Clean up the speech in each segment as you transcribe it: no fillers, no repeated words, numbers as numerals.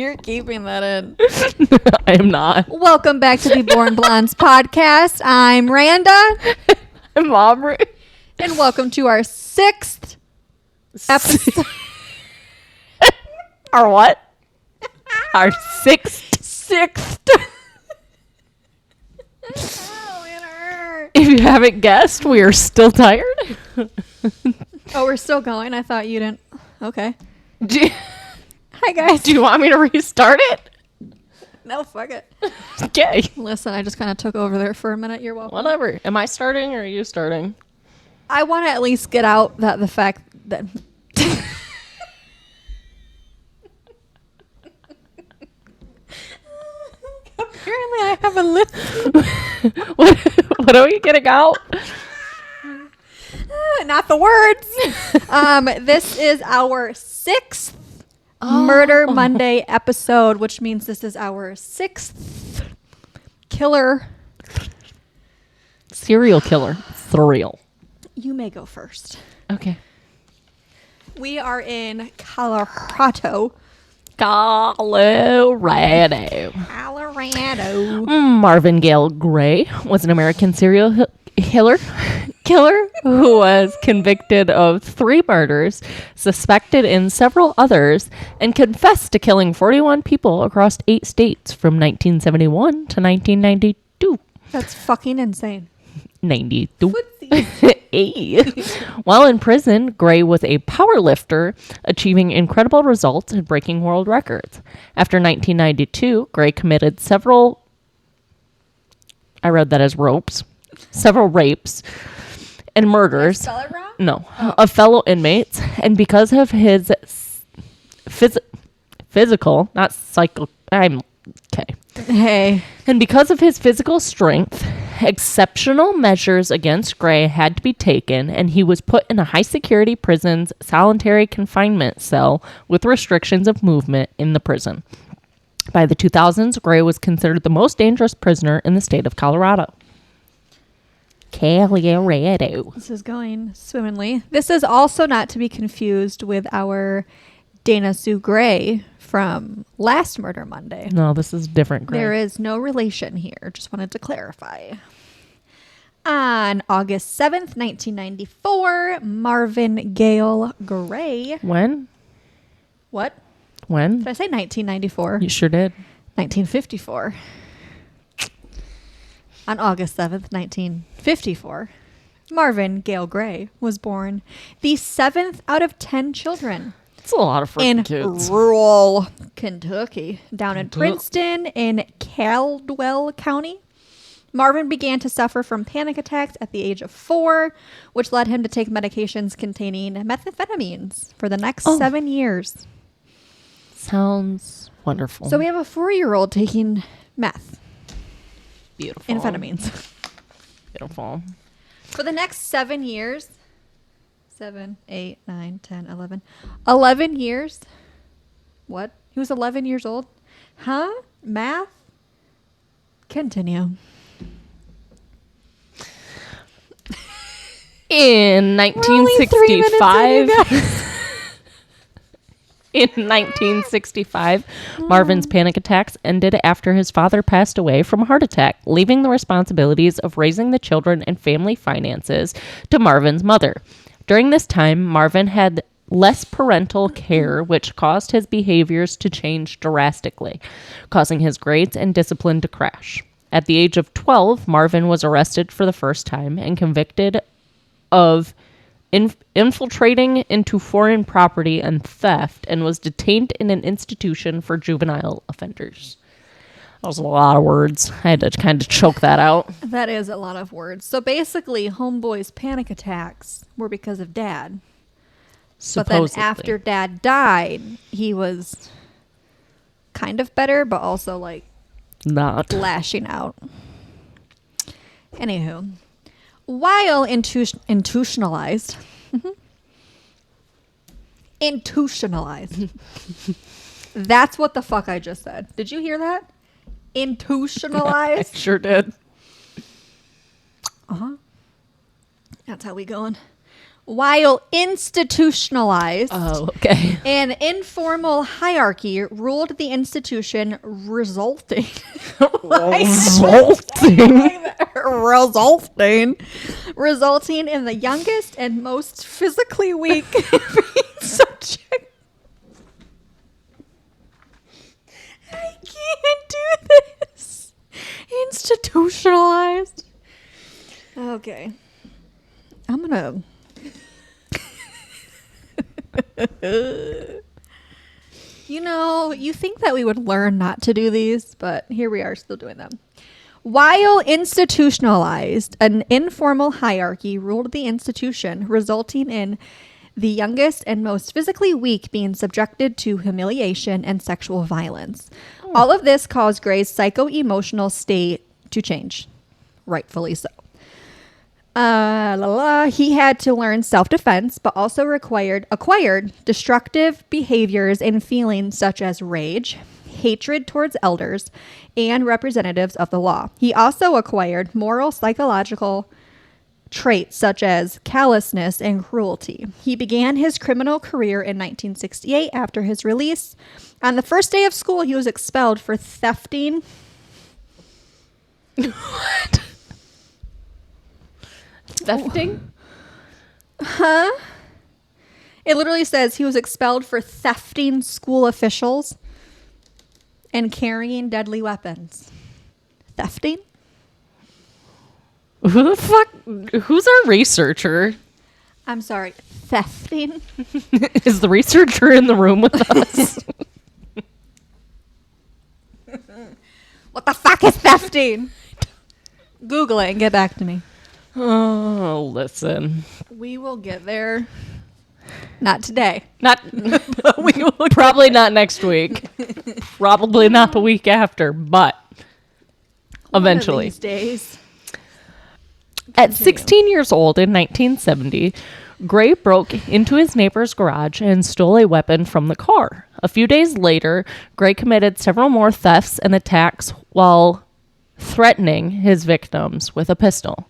You're keeping that in. I am not. Welcome back to the Born Blondes podcast. I'm Randa. I'm Aubrey. And welcome to our sixth episode. Our what? Our sixth. Oh, it hurt. If you haven't guessed, we are still tired. Oh, we're still going? I thought you didn't. Okay. Do Hi, guys. you want me to restart it? No, fuck it. Okay. Listen, I just kind of took over there for a minute. You're welcome. Whatever. Am I starting or are you starting? I want to at least get out that the fact that... Apparently I have a list. What are we getting out? Not the words. This is our sixth Murder Monday episode, which means this is our sixth killer. Serial killer. Thrill. You may go first. Okay. We are in Colorado. Colorado. Marvin Gayle Gray was an American serial killer who was convicted of 3 murders, suspected in several others, and confessed to killing 41 people across 8 states from 1971 to 1992. That's fucking insane. 92. Hey. While in prison, Gray was a powerlifter, achieving incredible results and breaking world records. After 1992, Gray committed several rapes and murders. Did I spell it wrong? No, of fellow inmates, and because of his physical, not psycho, I'm okay. Hey. And because of his physical strength, exceptional measures against Gray had to be taken, and he was put in a high-security prison's solitary confinement cell with restrictions of movement in the prison. By the 2000s, Gray was considered the most dangerous prisoner in the state of Colorado. Colorado. This is going swimmingly. This is also not to be confused with our Dana Sue Gray from last Murder Monday. No, this is different Gray. There is no relation here. Just wanted to clarify. On August 7th, 1994, Marvin Gayle Gray. When? What? When? Did I say 1994? You sure did. 1954. On August 7th, 1954, Marvin Gayle Gray was born, the 7th out of 10 children. It's a lot of freaking In kids. rural Kentucky, down in Princeton in Caldwell County. Marvin began to suffer from panic attacks at the age of 4, which led him to take medications containing methamphetamines for the next 7 years. Sounds wonderful. So we have a 4-year-old taking meth. Beautiful. Amphetamines. Beautiful. For the next 7 years, 7, 8, 9, 10, 11. 11 years. What? He was 11 years old? Huh? Math? Continue. In 1965... In 1965, Marvin's panic attacks ended after his father passed away from a heart attack, leaving the responsibilities of raising the children and family finances to Marvin's mother. During this time, Marvin had less parental care, which caused his behaviors to change drastically, causing his grades and discipline to crash. At the age of 12, Marvin was arrested for the first time and convicted of infiltrating into foreign property and theft, and was detained in an institution for juvenile offenders. That was a lot of words. I had to kind of choke that out. That is a lot of words. So basically, Homeboy's panic attacks were because of Dad. Supposedly. But then after Dad died, he was kind of better, but also like Not. lashing out. Anywho. While institutionalized. That's what the fuck I just said. Did you hear that? Institutionalized? I sure did. Uh-huh. That's how we going. While institutionalized, okay. an informal hierarchy ruled the institution, resulting in the youngest and most physically weak subject. I can't do this. Institutionalized. Okay. I'm gonna. You know, you think that we would learn not to do these, but here we are still doing them. While institutionalized, an informal hierarchy ruled the institution, resulting in the youngest and most physically weak being subjected to humiliation and sexual violence. All of this caused Gray's psycho-emotional state to change, rightfully so. He had to learn self-defense, but also acquired destructive behaviors and feelings such as rage, hatred towards elders, and representatives of the law. He also acquired moral psychological traits such as callousness and cruelty. He began his criminal career in 1968 after his release. On the first day of school, he was expelled for thefting. What? Thefting? Huh? It literally says he was expelled for thefting school officials and carrying deadly weapons. Thefting? Who the fuck? Who's our researcher? I'm sorry. Thefting? Is the researcher in the room with us? What the fuck is thefting? Google it and get back to me. Oh, listen. We will get there. Not today. Not we will probably not next week. Probably not the week after, but eventually. One of these days. At 16 years old in 1970, Gray broke into his neighbor's garage and stole a weapon from the car. A few days later, Gray committed several more thefts and attacks while threatening his victims with a pistol.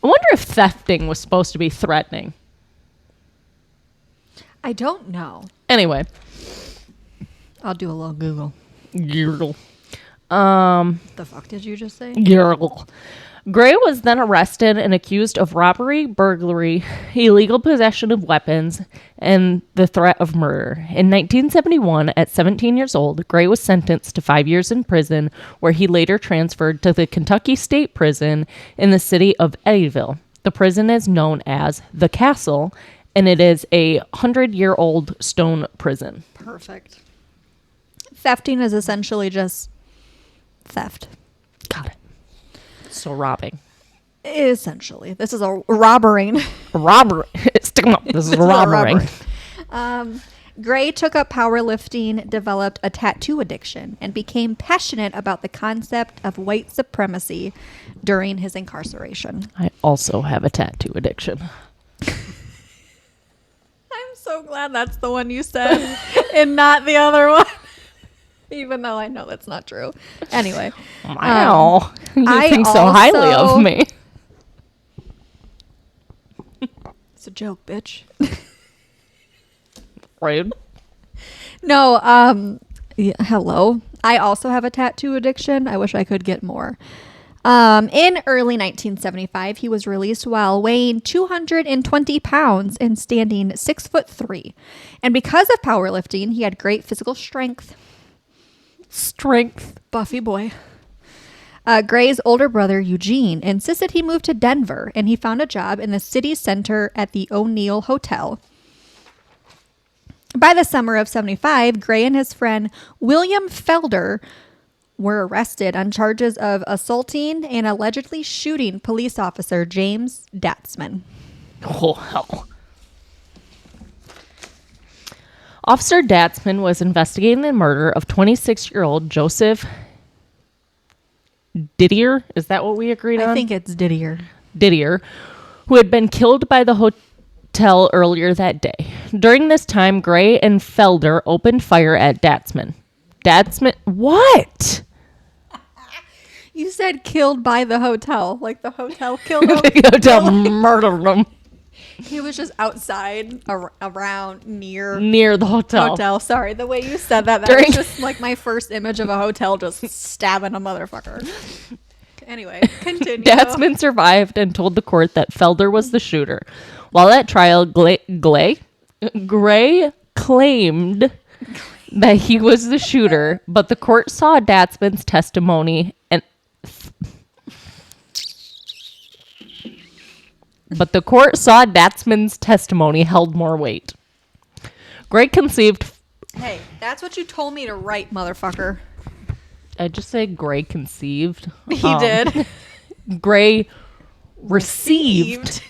I wonder if thefting was supposed to be threatening. I don't know. Anyway. I'll do a little Google. Girl. The fuck did you just say? Girl. Gray was then arrested and accused of robbery, burglary, illegal possession of weapons, and the threat of murder. In 1971, at 17 years old, Gray was sentenced to 5 years in prison, where he later transferred to the Kentucky State Prison in the city of Eddyville. The prison is known as the Castle, and it is a 100-year-old stone prison. Perfect. Thefting is essentially just theft. Got it. So robbing. Essentially. This is a robbering. Robbery. Stick 'em up. This is a robbering. Gray took up powerlifting, developed a tattoo addiction, and became passionate about the concept of white supremacy during his incarceration. I also have a tattoo addiction. I'm so glad that's the one you said and not the other one. Even though I know that's not true. Anyway. Wow. You think so highly of me. It's a joke, bitch. Rude. No, yeah, hello. I also have a tattoo addiction. I wish I could get more. In early 1975, he was released while weighing 220 pounds and standing 6'3". And because of powerlifting, he had great physical strength. Buffy boy. Gray's older brother, Eugene, insisted he move to Denver, and he found a job in the city center at the O'Neill Hotel. By the summer of 75, Gray and his friend William Felder were arrested on charges of assaulting and allegedly shooting police officer James Datzman. Oh, hell. Officer Datzman was investigating the murder of 26-year-old Joseph Didier. Is that what we agreed on? I think it's Didier. Didier, who had been killed by the hotel earlier that day. During this time, Gray and Felder opened fire at Datzman. What? You said killed by the hotel. Like the hotel killed him? The hotel murdered him. He was just outside around near the hotel. Sorry, the way you said that was just like my first image of a hotel just stabbing a motherfucker. Anyway, continue. Datsman survived and told the court that Felder was the shooter. While at trial, Gray claimed that he was the shooter, but the court saw Datsman's testimony held more weight. Gray conceived... Hey, that's what you told me to write, motherfucker. I just say Gray conceived. He did. Gray received.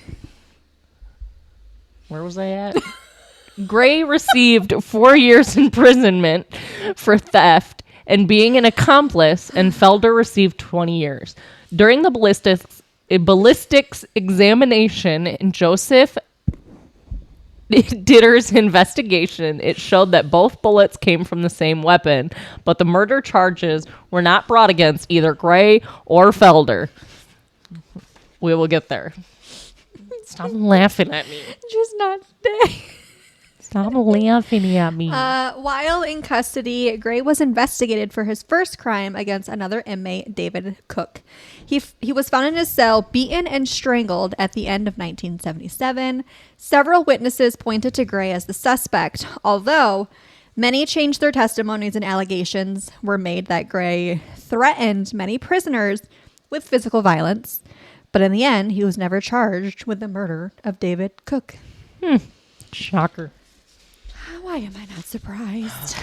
Where was I at? Gray received 4 years imprisonment for theft and being an accomplice, and Felder received 20 years. During the ballistics examination in Joseph Ditter's investigation, it showed that both bullets came from the same weapon, but the murder charges were not brought against either Gray or Felder. We will get there. Stop laughing at me. Just not today. Stop laughing at me. While in custody, Gray was investigated for his first crime against another inmate, David Cook. He was found in his cell, beaten and strangled at the end of 1977. Several witnesses pointed to Gray as the suspect, although many changed their testimonies and allegations were made that Gray threatened many prisoners with physical violence. But in the end, he was never charged with the murder of David Cook. Shocker. Why am I not surprised?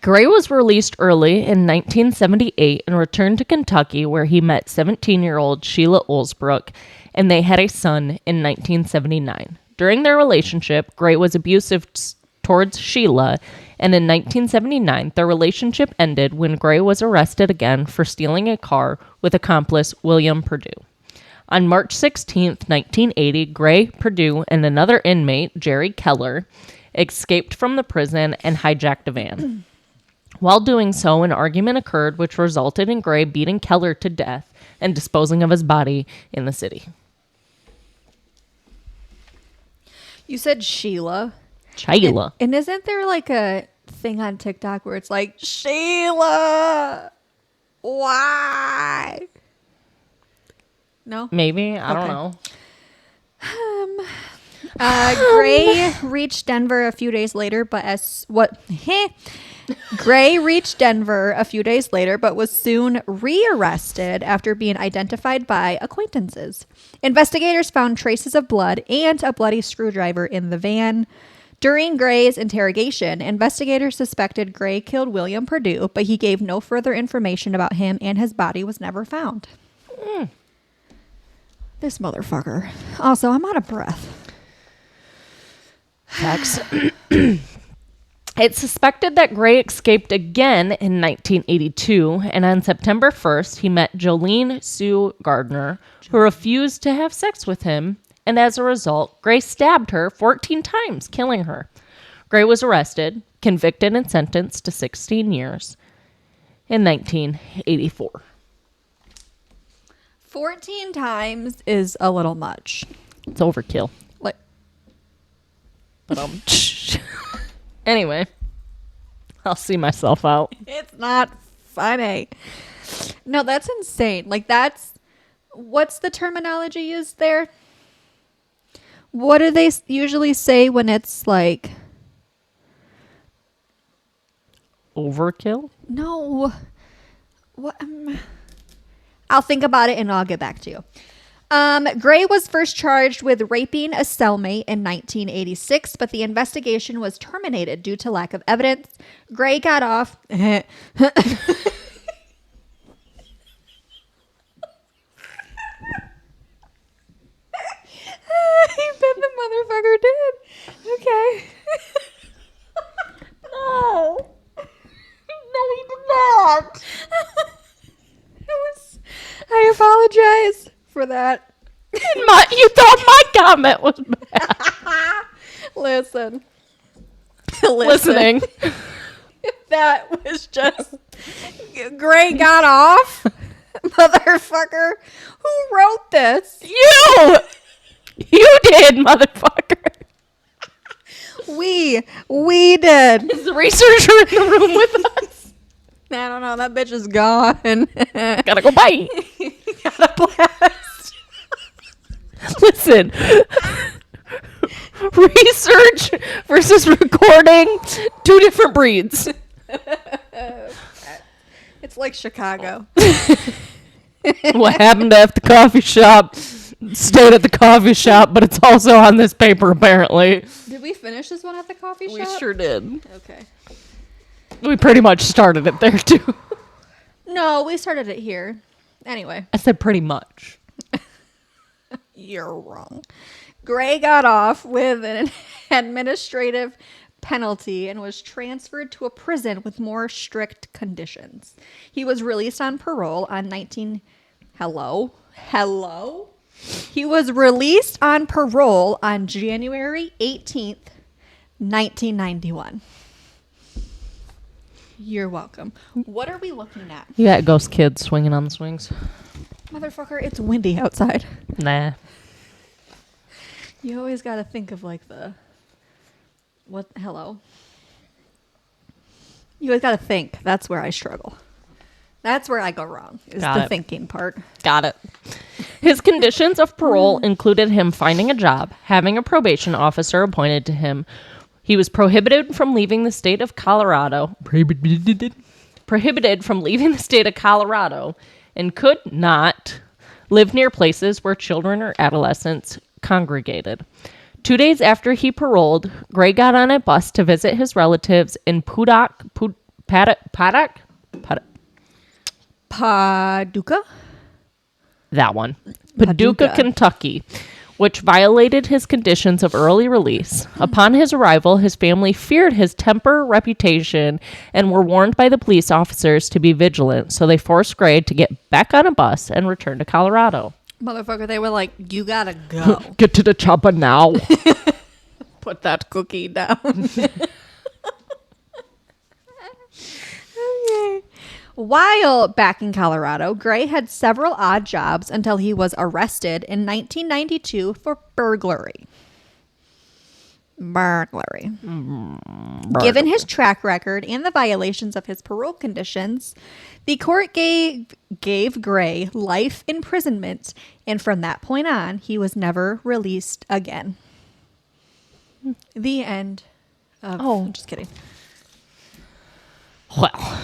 Gray was released early in 1978 and returned to Kentucky, where he met 17-year-old Sheila Olsbrook, and they had a son in 1979. During their relationship, Gray was abusive towards Sheila, and in 1979, their relationship ended when Gray was arrested again for stealing a car with accomplice William Purdue. On March 16, 1980, Gray, Purdue, and another inmate, Jerry Keller, escaped from the prison and hijacked a van. While doing so, an argument occurred which resulted in Gray beating Keller to death and disposing of his body in the city. You said Sheila. Sheila. And isn't there like a thing on TikTok where it's like, Sheila, why? No? Maybe. I don't know. Gray reached Denver a few days later, but Gray reached Denver a few days later, but was soon rearrested after being identified by acquaintances. Investigators found traces of blood and a bloody screwdriver in the van. During Gray's interrogation, investigators suspected Gray killed William Purdue, but he gave no further information about him, and his body was never found. This motherfucker. Also, I'm out of breath. Facts. It's suspected that Gray escaped again in 1982, and on September 1st, he met Jolene Sue Gardner, who refused to have sex with him, and as a result, Gray stabbed her 14 times, killing her. Gray was arrested, convicted, and sentenced to 16 years in 1984. 14 times is a little much. It's overkill. Like, But anyway, I'll see myself out. it's not funny. No, that's insane. Like, what's the terminology used there? What do they usually say when it's like... Overkill? No. What? I'll think about it and I'll get back to you. Gray was first charged with raping a cellmate in 1986, but the investigation was terminated due to lack of evidence. Gray got off. Even the motherfucker did. Okay. No. No, he did not. I apologize for that. You thought my comment was bad. Listen. Listening. That was just... Gray got off? Motherfucker. Who wrote this? You! You did, motherfucker. We did. Is the researcher in the room with us? I don't know. That bitch is gone. Gotta go bite. Gotta blast. Listen. Research versus recording, 2 different breeds. It's like Chicago. What happened at the coffee shop stayed at the coffee shop, but it's also on this paper apparently. Did we finish this one at the coffee shop? We sure did. Okay. We pretty much started it there too. No, we started it here. Anyway. I said pretty much. You're wrong. Gray got off with an administrative penalty and was transferred to a prison with more strict conditions. He was released on parole on He was released on parole on January 18th, 1991. You're welcome. What are we looking at? You got ghost kids swinging on the swings. Motherfucker, it's windy outside. Nah. You always got to think of like hello. You always got to think. That's where I struggle. That's where I go wrong, is Got the it. thinking part. Got it. His conditions of parole included him finding a job, having a probation officer appointed to him. He was prohibited from leaving the state of Colorado. Prohibited from leaving the state of Colorado and could not live near places where children or adolescents congregated. 2 days after he paroled, Gray got on a bus to visit his relatives in Paducah? That one. Paducah, Kentucky, which violated his conditions of early release. Upon his arrival, his family feared his temper, reputation, and were warned by the police officers to be vigilant, so they forced Gray to get back on a bus and return to Colorado. Motherfucker, they were like, you gotta go. Get to the chopper now. Put that cookie down. Okay. While back in Colorado, Gray had several odd jobs until he was arrested in 1992 for burglary. Given his track record and the violations of his parole conditions, the court gave Gray life imprisonment, and from that point on, he was never released again. The end of... Oh, I'm just kidding. Well,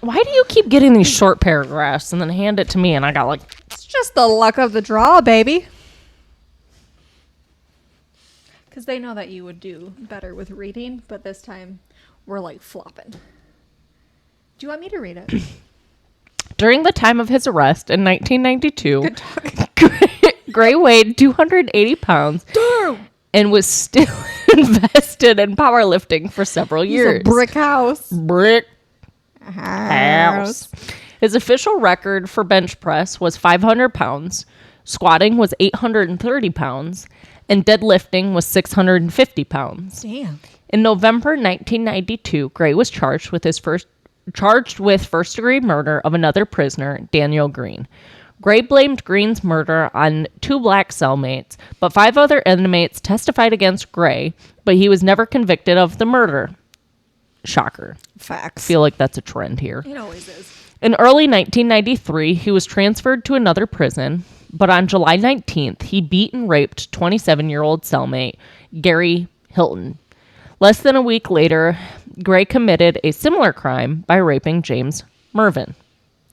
why do you keep getting these short paragraphs and then hand it to me and I got like... It's just the luck of the draw, baby. Because they know that you would do better with reading, but this time we're like flopping. Do you want me to read it? During the time of his arrest in 1992, Gray weighed 280 pounds and was still invested in powerlifting for several years. He's a brick house. Brick house. His official record for bench press was 500 pounds, squatting was 830 pounds, and deadlifting was 650 pounds. Damn. In November 1992, Gray was charged with first-degree murder of another prisoner, Daniel Green. Gray blamed Green's murder on 2 black cellmates, but 5 other inmates testified against Gray, but he was never convicted of the murder. Shocker. Facts. I feel like that's a trend here. It always is. In early 1993, he was transferred to another prison, but on July 19th, he beat and raped 27-year-old cellmate Gary Hilton. Less than a week later, Gray committed a similar crime by raping James Mervyn.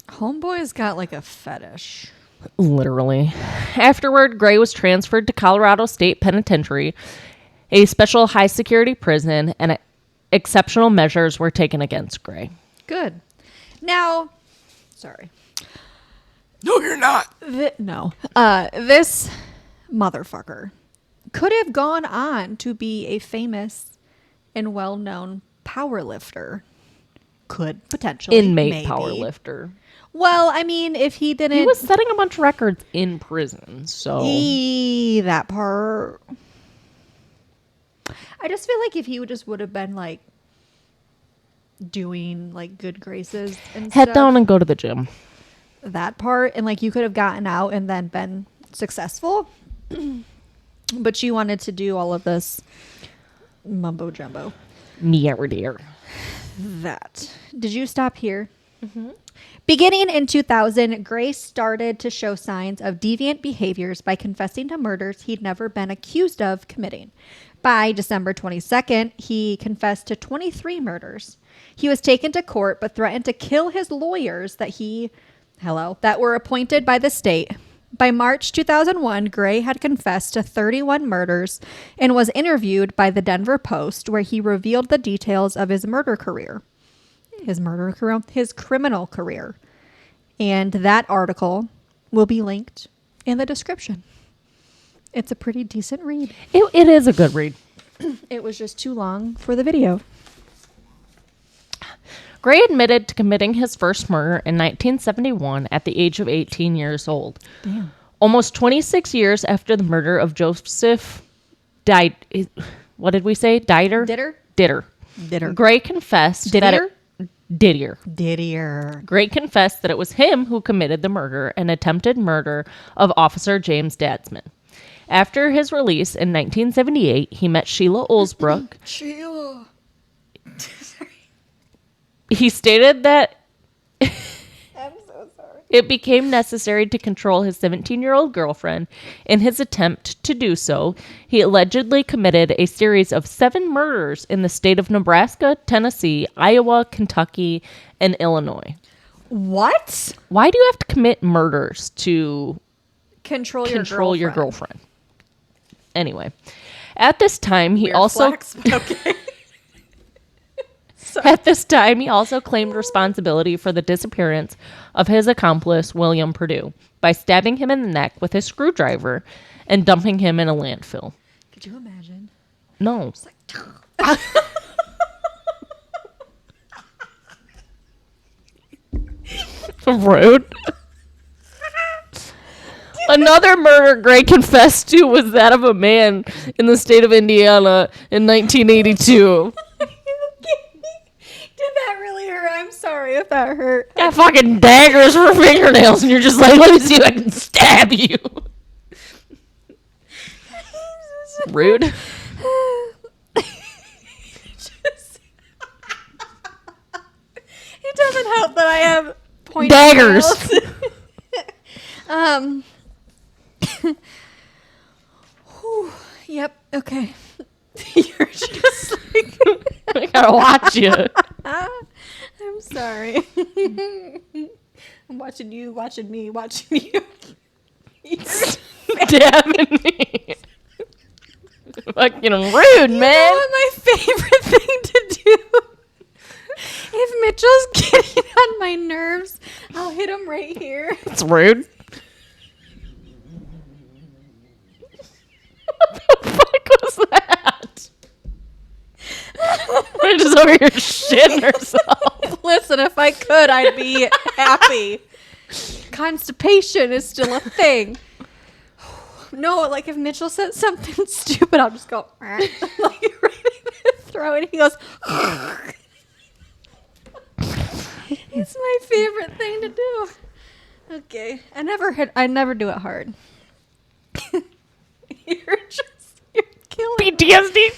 Homeboy's got like a fetish. Literally. Afterward, Gray was transferred to Colorado State Penitentiary, a special high-security prison, and exceptional measures were taken against Gray. Good. Now, sorry. No, you're not. This motherfucker could have gone on to be a famous and well-known powerlifter. Could potentially. Inmate maybe. powerlifter. Well, I mean, if he didn't... He was setting a bunch of records in prison, so... That part... I just feel like if he would have been, like, doing, like, good graces and Head stuff, down and go to the gym. that part, and, like, you could have gotten out and then been successful. But you wanted to do all of this mumbo jumbo. Meow dear. That. Did you stop here? Mm-hmm. Beginning in 2000, Gray started to show signs of deviant behaviors by confessing to murders he'd never been accused of committing. By December 22nd, he confessed to 23 murders. He was taken to court but threatened to kill his lawyers that were appointed by the state. By March 2001, Gray had confessed to 31 murders and was interviewed by the Denver Post, where he revealed the details of his criminal career. And that article will be linked in the description. It's a pretty decent read. It is a good read. It was just too long for the video. Gray admitted to committing his first murder in 1971 at the age of 18 years old. Damn. Almost 26 years after the murder of Joseph what did we say? Ditter. Gray confessed Didier. Gray confessed that it was him who committed the murder and attempted murder of Officer James Dadsman. After his release in 1978, he met Sheila Olsbrook. Sheila. He stated that I'm so sorry. it became necessary to control his 17-year-old girlfriend. In his attempt to do so, he allegedly committed a series of 7 murders in the state of Nebraska, Tennessee, Iowa, Kentucky, and Illinois. What? Why do you have to commit murders to Control your girlfriend? Anyway, at this time, he also... Okay. At this time, he also claimed responsibility for the disappearance of his accomplice, William Purdue, by stabbing him in the neck with a screwdriver and dumping him in a landfill. Could you imagine? No. It's like... Rude. Another murder Gray confessed to was that of a man in the state of Indiana in 1982. Did that really hurt? I'm sorry if that hurt. Got fucking daggers for fingernails, and you're just like, let me see if I can stab you. Rude. It doesn't help that I have pointy daggers. Yep. Okay. You're just like I gotta watch you. I'm sorry. I'm watching you, watching me, watching you. Stabbing me. Fucking rude, man. You know what my favorite thing to do? If Mitchell's getting on my nerves, I'll hit him right here. It's rude. What the fuck was that? We're just over here shitting herself. Listen, if I could, I'd be happy. Constipation is still a thing. No, like if Mitchell says something stupid, I'll just go like right in his throat, and he goes. It's my favorite thing to do. Okay, I never do it hard. You're killing me. PTSD.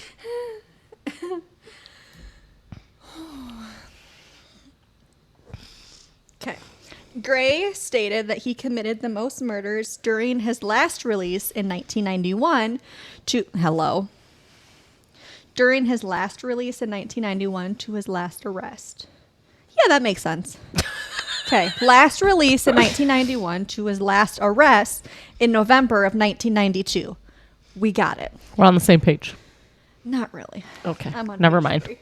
Okay. Gray stated that he committed the most murders during his last release in 1991 during his last release in 1991 to his last arrest. Yeah, that makes sense. Okay. Last release in 1991 to his last arrest in November of 1992. We got it. We're on the same page. Not really. Okay. I'm on Never page mind. 3.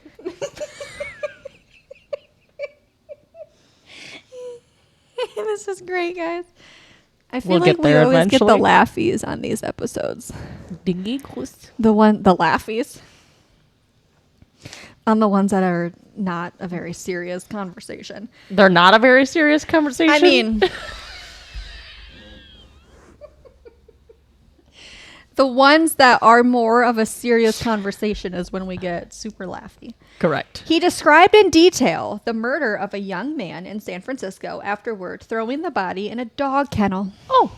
This is great, guys. I feel We'll like get there we always get the eventually. laughies on these episodes. Dingy. The laughies. On the ones that are not a very serious conversation. They're not a very serious conversation. I mean, the ones that are more of a serious conversation is when we get super laughy. correct. He described in detail the murder of a young man in San Francisco, afterward throwing the body in a dog kennel. Oh,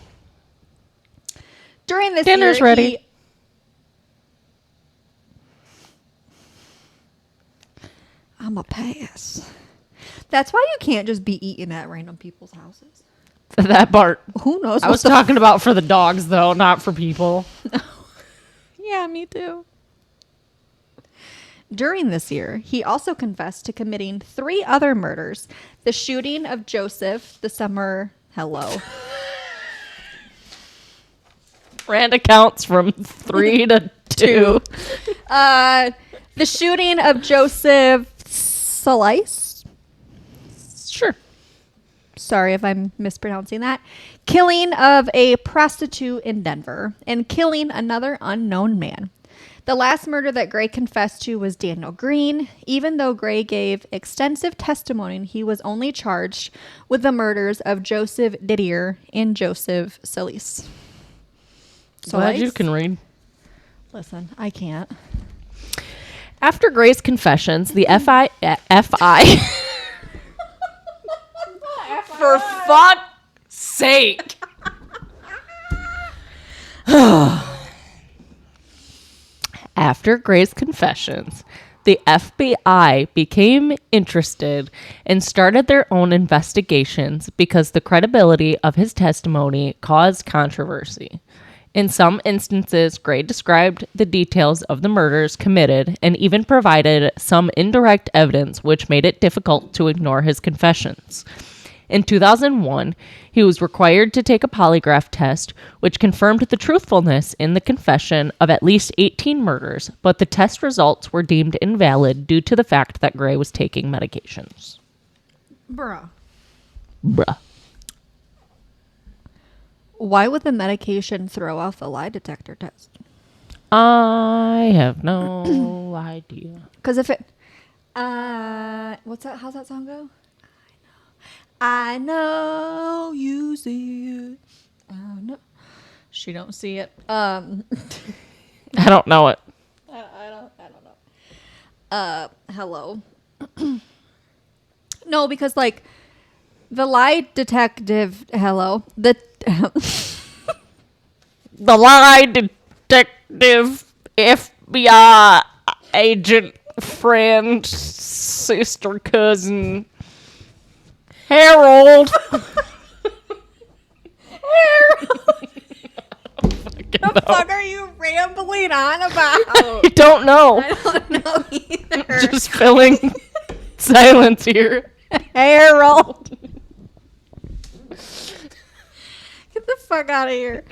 During this dinner's year, ready. I'm a pass. That's why you can't just be eating at random people's houses. That part. Who knows? I was talking about for the dogs, though, not for people. Yeah, me too. During this year, he also confessed to committing 3 other murders. The shooting of Joseph, the summer... Hello. Rand accounts from 3 to 2. The shooting of Joseph Slice. Sure. Sorry if I'm mispronouncing that. Killing of a prostitute in Denver. And killing another unknown man. The last murder that Gray confessed to was Daniel Green. Even though Gray gave extensive testimony, he was only charged with the murders of Joseph Didier and Joseph Solis. Glad you can read. Listen, I can't. After Gray's confessions, the FI for fuck's sake. After Gray's confessions, the FBI became interested and started their own investigations because the credibility of his testimony caused controversy. In some instances, Gray described the details of the murders committed and even provided some indirect evidence which made it difficult to ignore his confessions. In 2001, he was required to take a polygraph test, which confirmed the truthfulness in the confession of at least 18 murders, but the test results were deemed invalid due to the fact that Gray was taking medications. Bruh. Bruh. Why would the medication throw off the lie detector test? I have no idea. Because if it... what's that? How's that song go? I know you see it. I know. She don't see it. I don't know it. I don't know. Hello. No, because like the lie detective. Hello. The lie detective, FBI agent, friend, sister, cousin. Harold. The fuck are you rambling on about? I don't know. I don't know either. Just filling silence here. Harold. Get the fuck out of here.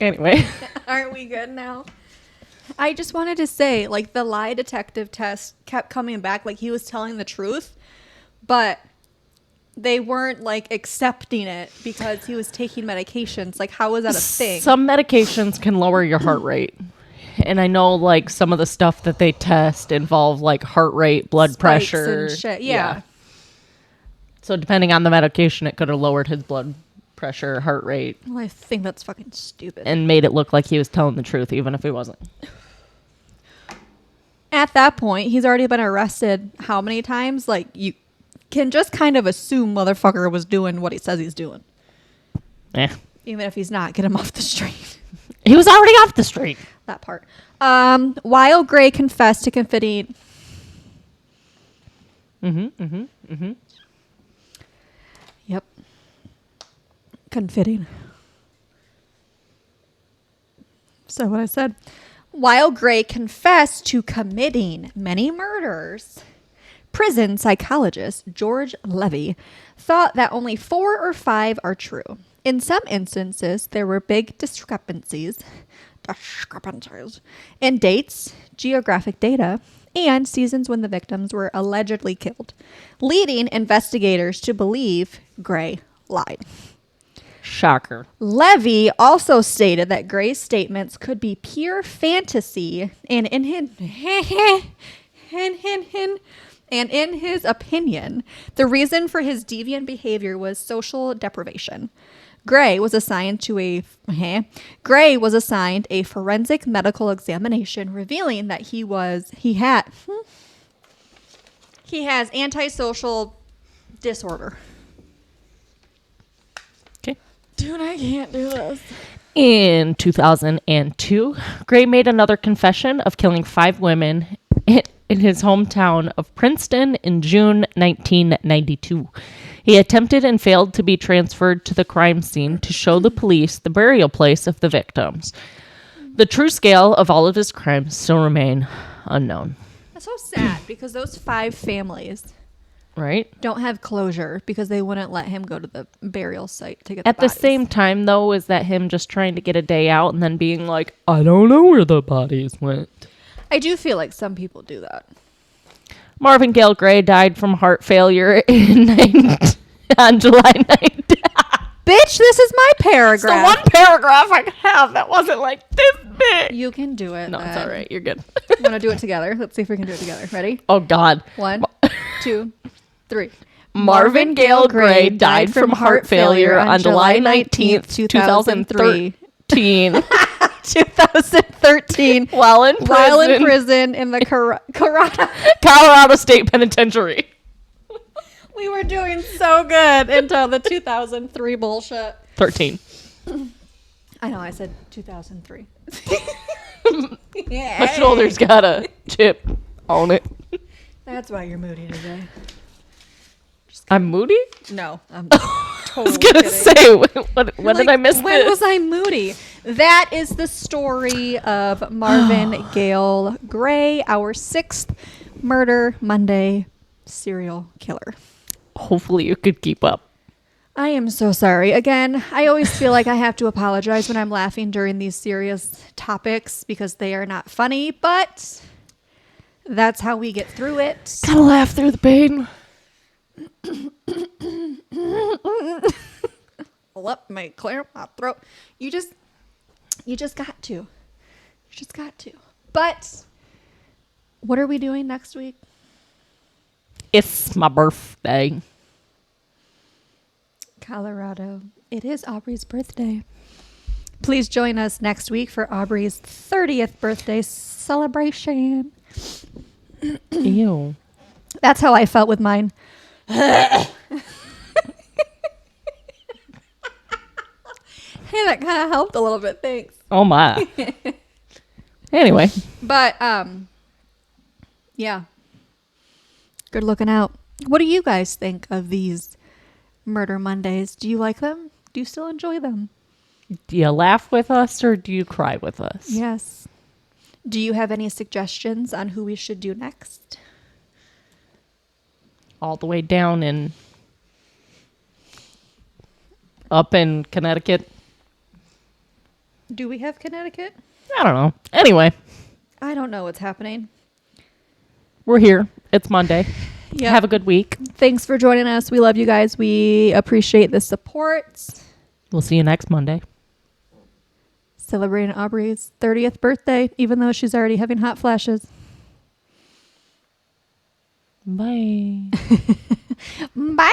Anyway. Aren't we good now? I just wanted to say, like, the lie detective test kept coming back like he was telling the truth, but they weren't, like, accepting it because he was taking medications. Like, how was that a thing? Some medications can lower your heart rate. And I know, like, some of the stuff that they test involve, like, heart rate, blood Spikes pressure. and shit. Yeah. So depending on the medication, it could have lowered his blood pressure, heart rate. Well, I think that's fucking stupid. And made it look like he was telling the truth, even if he wasn't. At that point, he's already been arrested how many times? Like, you can just kind of assume motherfucker was doing what he says he's doing. Yeah. Even if he's not, get him off the street. He was already off the street. That part. While Gray confessed to confiding... Yep. Confitting. So what I said. While Gray confessed to committing many murders, prison psychologist George Levy thought that only 4 or 5 are true. In some instances, there were big discrepancies in dates, geographic data, and seasons when the victims were allegedly killed, leading investigators to believe Gray lied. Shocker. Levy also stated that Gray's statements could be pure fantasy, and in his opinion, the reason for his deviant behavior was social deprivation. Gray was assigned a forensic medical examination revealing that he He has antisocial disorder. Okay. Dude, I can't do this. In 2002, Gray made another confession of killing 5 women in his hometown of Princeton in June 1992. He attempted and failed to be transferred to the crime scene to show the police the burial place of the victims. The true scale of all of his crimes still remain unknown. That's so sad because those 5 families Right? don't have closure because they wouldn't let him go to the burial site to get At the bodies. same time, though, is that him just trying to get a day out and then being like, I don't know where the bodies went. I do feel like some people do that. Marvin Gayle Gray died from heart failure on July 9th. Bitch, this is my It's the paragraph. one paragraph I have that wasn't like this big. You can do it. No, it's all right. You're good. Want to do it together? Let's see if we can do it together. Ready? Oh, God. 1, 2, 3. Marvin Gayle Gray died from heart failure on July 19th, 2003. 2013 While in prison in the Colorado State Penitentiary. We were doing so good until the 2003 bullshit. 13. I know, I said 2003. My shoulder's got a chip on it. That's why you're moody today. I'm moody? No, I'm I totally was going to say, when did I miss when this? was I moody? That is the story of Marvin Gayle Gray, our 6th Murder Monday serial killer. Hopefully you could keep up. I am so sorry. Again, I always feel like I have to apologize when I'm laughing during these serious topics because they are not funny, but that's how we get through it. Gotta laugh through the pain. Pull up, my clear my throat. You just got to. You just got to. But what are we doing next week? It's my birthday. Colorado. It is Aubrey's birthday. Please join us next week for Aubrey's 30th birthday celebration. Ew. That's how I felt with mine. Hey, that kind of helped a little bit. Thanks. Oh my. Anyway. But, yeah. Good looking out. What do you guys think of these Murder Mondays? Do you like them? Do you still enjoy them? Do you laugh with us or do you cry with us? Yes. Do you have any suggestions on who we should do next? All the way down in up in Connecticut. Do we have Connecticut? I don't know. Anyway, I don't know what's happening. we're here. It's Monday. Yeah. Have a good week. Thanks for joining us. We love you guys. We appreciate the support. We'll see you next Monday. Celebrating Aubrey's 30th birthday, even though she's already having hot flashes. Bye. Bye.